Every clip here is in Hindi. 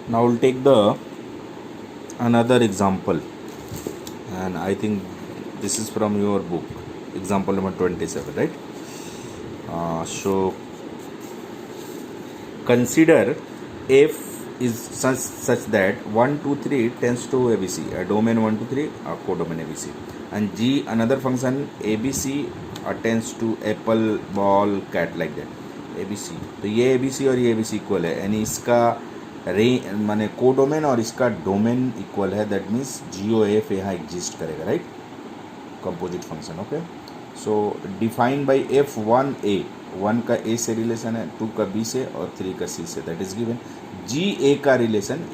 Now we'll take the another example, and I think this is from your book, example number 27, right? So consider f is such that 1 2 3 tends to abc, a domain 1 2 3, a codomain abc, and g another function abc tends to apple ball cat, like that abc. तो ये abc और ये abc इक्वल है, यानी इसका रे माने कोडोमेन और इसका डोमेन इक्वल है, that means G O F यहाँ एग्जिस्ट करेगा, right? Composite function, okay. So define by F one A, one का ए से रिलेशन है, टू का बी से और थ्री का सी से, दैट इज गिवन. जी ए का रिलेशन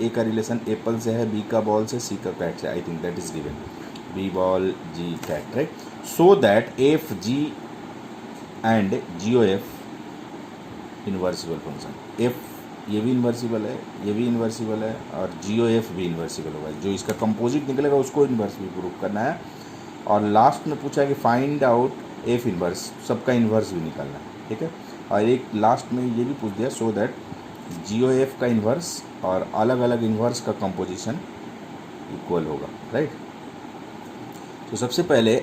एप्पल से है, बी का बॉल से, सी का कैट से, I think that is given. बी बॉल जी कैट, right? So that f g and g O f invertible function. F ये भी इन्वर्सिबल है, ये भी इन्वर्सिबल है, और जी ओ एफ भी इन्वर्सिबल होगा. जो इसका कंपोजिट निकलेगा उसको इन्वर्स भी प्रूव करना है. और लास्ट में पूछा है कि फाइंड आउट एफ इन्वर्स, सबका इन्वर्स भी निकालना है, ठीक है. और एक लास्ट में ये भी पूछ दिया, so that G O F का इन्वर्स और अलग अलग इन्वर्स का कंपोजिशन इक्वल होगा, राइट? तो सबसे पहले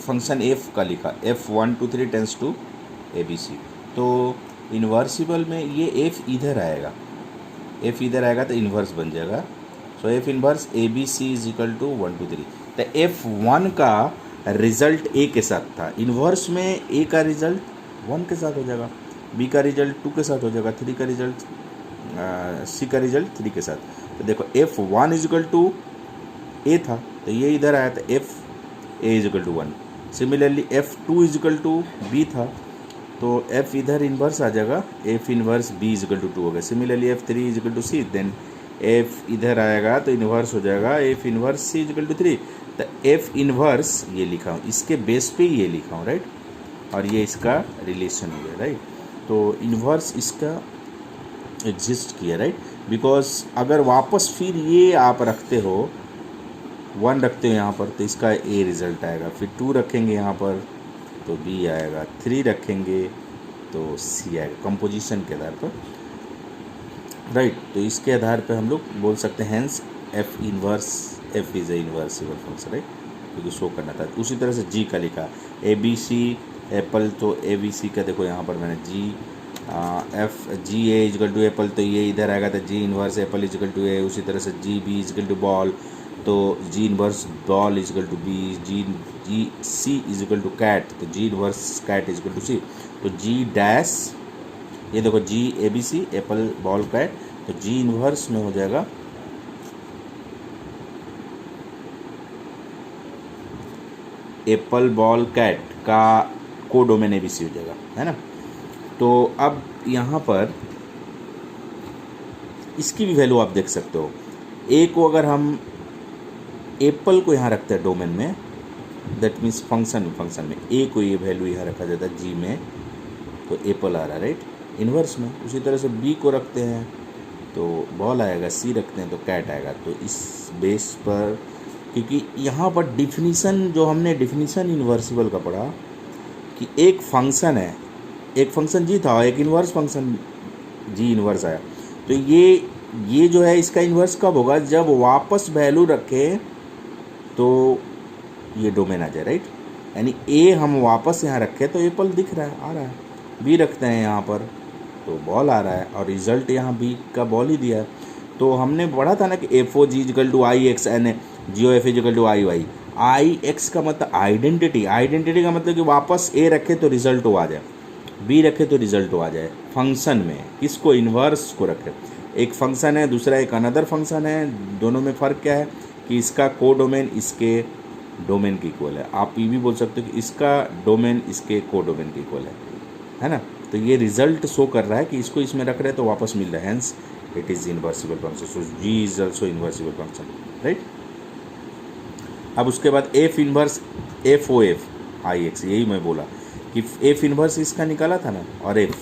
फंक्शन एफ का लिखा, F 1 2 3 tends to A B C. तो इन्वर्सिबल में ये एफ इधर आएगा, एफ इधर आएगा तो इन्वर्स बन जाएगा. So f inverse a B c is equal to 1 2 3. तो एफ वन का रिजल्ट ए के साथ था, इन्वर्स में ए का रिजल्ट 1 के साथ हो जाएगा, बी का रिजल्ट 2 के साथ हो जाएगा, थ्री का रिजल्ट सी का रिजल्ट 3 के साथ. तो देखो f one is equal to a था, तो ये इधर आया था f a is equal to 1. Similarly f two is equal to b था, तो एफ इधर इन्वर्स आ जाएगा, f inverse b is equal to 2 हो गया. Similarly f three is equal to c, then f इधर आएगा तो इन्वर्स हो जाएगा, f inverse c is equal to 3. तो एफ इन्वर्स ये लिखा हूँ, इसके बेस पे ये लिखा हूँ, राइट? और ये इसका रिलेशन हो गया, राइट? तो इन्वर्स इसका एग्जिस्ट किया, राइट? बिकॉज अगर वापस फिर ये आप रखते हो, 1 रखते हो यहाँ पर, तो इसका ए रिजल्ट आएगा. फिर 2 रखेंगे यहाँ पर तो बी आएगा, 3 रखेंगे तो सी आएगा, कंपोजिशन के आधार पर, राइट? तो इसके आधार पर हम लोग बोल सकते हैं hence f inverse, f is a invertible function, right? क्योंकि शो करना था. उसी तरह से जी का लिखा, ए बी सी एप्पल, तो ए बी सी का देखो यहाँ पर मैंने G F G A is equal to apple, तो ये इधर आएगा तो G inverse apple is equal to A. उसी तरह से G B is equal to ball, तो G inverse ball is equal to B. G C is equal to cat, तो G inverse cat is equal to C. तो जी डैश, ये देखो G A B C apple ball cat, तो जी इन्वर्स में हो जाएगा एप्पल बॉल कैट का कोडोमेन ए बी सी हो जाएगा, है ना? तो अब यहाँ पर इसकी भी वैल्यू आप देख सकते हो. ए को अगर हम एप्पल को यहाँ रखते हैं डोमेन में, दैट मीन्स फंक्शन में ए को ये वैल्यू यहाँ रखा जाता है जी में, तो एप्पल आ रहा है, राइट? इन्वर्स में. उसी तरह से बी को रखते हैं तो बॉल आएगा, सी रखते हैं तो कैट आएगा. तो इस बेस पर, क्योंकि यहाँ पर डिफिनीसन जो हमने डिफिनीसन इन्वर्सिबल का पढ़ा कि एक फंक्शन है, एक फंक्शन जी था, एक इन्वर्स फंक्शन जी इन्वर्स आया, तो ये जो है इसका इन्वर्स कब होगा, जब वापस वैल्यू रखें तो ये डोमेन आ जाए, राइट? यानी ए हम वापस यहाँ रखें तो एप्पल दिख रहा है, आ रहा है. बी रखते हैं यहाँ पर तो बॉल आ रहा है, और रिजल्ट यहाँ बी का बॉल ही दिया है. तो हमने पढ़ा था ना कि F O G equal to I X and G O F equal to I Y. I X का मतलब आइडेंटिटी, आइडेंटिटी का मतलब कि वापस ए रखे तो रिजल्ट ओ आ जाए, बी रखे तो रिजल्ट ओ आ जाए. फंक्शन में किसको, इन्वर्स को रखे. एक फंक्शन है, दूसरा एक अनदर फंक्शन है, दोनों में फ़र्क क्या है कि इसका कोडोमेन इसके डोमेन के इक्वल है. आप ये भी बोल सकते हो कि इसका डोमेन इसके कोडोमेन के इक्वल है ना? तो ये रिजल्ट शो कर रहा है कि इसको इसमें रख रहे हैं तो वापस मिल रहा है, hence it is invertible function. So G is also invertible function, right? अब उसके बाद F inverse F O F I X, यही मैं बोला कि एफ इन्वर्स इसका निकाला था ना, और एफ,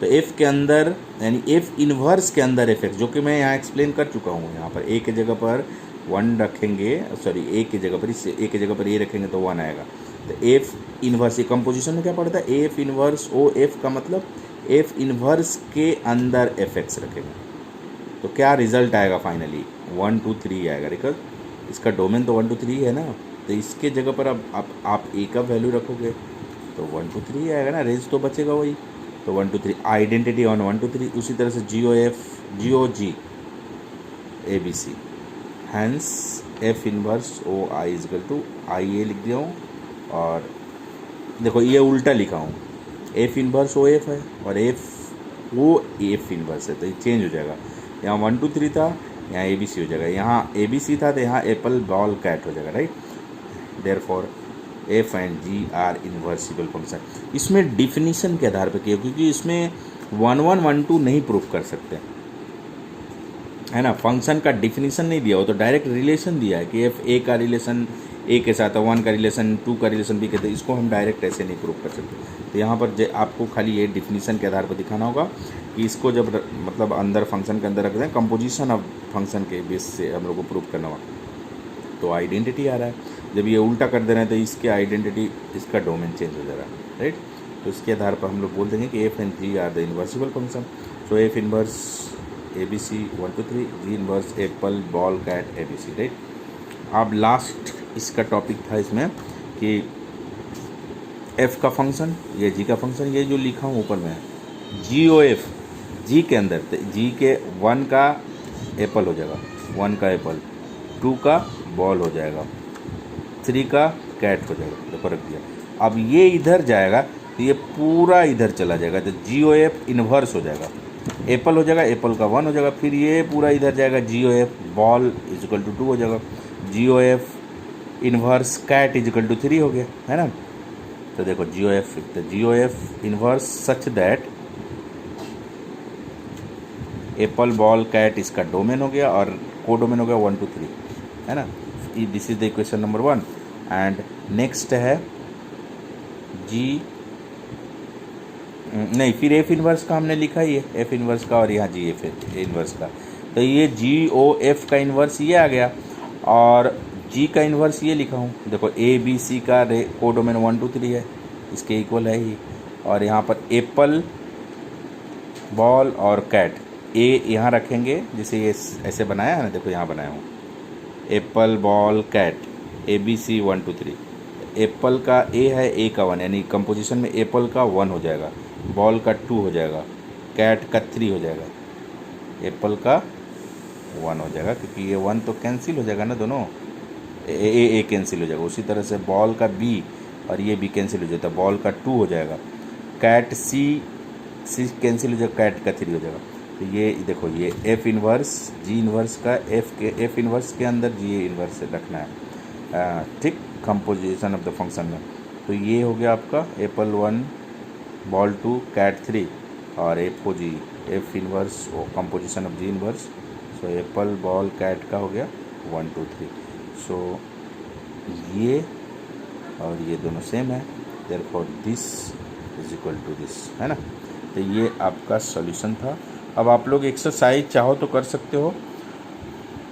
तो एफ के अंदर यानी एफ इन्वर्स के अंदर एफ एक्स, जो कि मैं यहाँ एक्सप्लेन कर चुका हूँ. यहाँ पर ए के जगह पर 1 रखेंगे, सॉरी ए की जगह पर, इससे ए की जगह पर ए रखेंगे तो 1 आएगा. तो एफ इन्वर्स, ये कंपोजिशन में क्या पड़ता है, एफ इन्वर्स ओ एफ का मतलब एफ इन्वर्स के अंदर एफ एक्स रखेंगे, तो क्या रिजल्ट आएगा फाइनली 1 2 3 आएगा, बिकॉज इसका डोमेन तो 1 2 3 है ना, तो इसके जगह पर अब आप ए का वैल्यू रखोगे तो 1 2 3 आएगा ना, रेंज तो बचेगा वही। तो 1 2 3 आइडेंटिटी ऑन 1 2 3, उसी तरह से GOG ABC, hence F inverse OI equal to IA लिख दिया हूँ। और देखो ये उल्टा लिखा हूँ, F इनवर्स OF है और F इनवर्स है, तो ये चेंज हो जाएगा। यहाँ 1 2 3 था, यहाँ ABC हो जाएगा, यहाँ ABC था तो यहाँ एप्पल बॉल कैट हो जाएगा, right. Therefore F and G are invertible function. इसमें डिफिनीशन के आधार पर किया, क्योंकि इसमें 1 1 1 2 नहीं प्रूव कर सकते, है ना। फंक्शन का डिफिनीशन नहीं दिया हो, तो डायरेक्ट रिलेशन दिया है कि F A का रिलेशन A के साथ है, 1 का रिलेशन 2 का रिलेशन B के साथ, इसको हम डायरेक्ट ऐसे नहीं प्रूव कर सकते। तो यहाँ पर आपको खाली ये डिफिनीशन के आधार पर दिखाना होगा कि इसको जब मतलब अंदर फंक्शन के अंदर रखते हैं, कंपोजिशन ऑफ फंक्शन के बेस से हम लोग को प्रूव करना होगा। तो आइडेंटिटी आ रहा है, जब ये उल्टा कर दे रहे हैं तो इसके आइडेंटिटी, इसका डोमेन चेंज हो जाएगा, राइट। तो इसके आधार पर हम लोग बोल देंगे कि F and G are the invertible function. So F inverse ABC 1 2 3, G inverse apple ball cat ABC, right. अब लास्ट इसका टॉपिक था इसमें कि F का फंक्शन, ये G का फंक्शन, ये जो लिखा हूँ ऊपर में GOF, G के अंदर G के 1 का एप्पल हो जाएगा, 1 का एप्पल, 2 का बॉल हो जाएगा, 3 का कैट हो जाएगा, देखो रख दिया। अब ये इधर जाएगा तो ये पूरा इधर चला जाएगा, तो GOF इन्वर्स हो जाएगा, एप्पल हो जाएगा, एप्पल का 1 हो जाएगा, फिर ये पूरा इधर जाएगा, GOF बॉल इजिकल टू 2 हो जाएगा, GOF inverse cat is equal to 3 हो गया, है ना। तो देखो GOF inverse such that apple ball cat इसका डोमेन हो गया और को डोमेन हो गया 1 2 3, है ना। This is the equation number 1। And next है नहीं, फिर F इन्वर्स का हमने लिखा ही है, F इन्वर्स का, और यहाँ GF इन्वर्स का, तो ये GOF का इन्वर्स ये आ गया, और G का इन्वर्स ये लिखा हूँ, देखो ABC का को डोमेन 1 2 3 है, इसके इक्वल है ही। और यहाँ पर एप्पल बॉल और कैट, A यहाँ रखेंगे, जिसे ये ऐसे बनाया है ना, देखो यहाँ बनाया हूँ, apple ball cat ABC 1 2 3, apple का A है, A का 1, यानी कंपोजिशन में एप्पल का 1 हो जाएगा, बॉल का 2 हो जाएगा, कैट का 3 हो जाएगा, एप्पल का 1 हो जाएगा, क्योंकि ये 1 तो कैंसिल हो जाएगा ना, दोनों ए कैंसिल हो जाएगा। उसी तरह से बॉल का B और ये B कैंसिल हो जाता है, बॉल का 2 हो जाएगा, कैट C कैंसिल हो जाएगा, कैट का 3 हो जाएगा। तो ये देखो, ये F इन्वर्स G इन्वर्स का F इन्वर्स के अंदर G इन्वर्स रखना है, ठीक, कंपोजिशन ऑफ द फंक्शन में। तो ये हो गया आपका एप्पल 1 बॉल 2 कैट 3, और F इन्वर्स और composition of G inverse. So apple ball cat का हो गया 1 2 3। सो ये और ये दोनों सेम है, therefore this is equal to this, है ना। तो ये आपका सॉल्यूशन था। अब आप लोग एक्सरसाइज चाहो तो कर सकते हो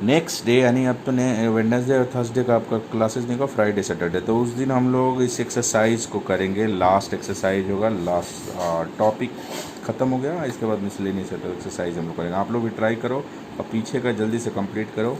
नेक्स्ट डे, यानी अब तो वेडनेसडे और थर्सडे का आपका क्लासेस नहीं होगा, फ्राइडे सैटरडे, तो उस दिन हम लोग इस एक्सरसाइज को करेंगे, लास्ट एक्सरसाइज होगा, लास्ट टॉपिक ख़त्म हो गया, इसके बाद मिसलेनियस एक्सरसाइज हम लोग करेंगे। आप लोग भी ट्राई करो और पीछे का जल्दी से कंप्लीट करो।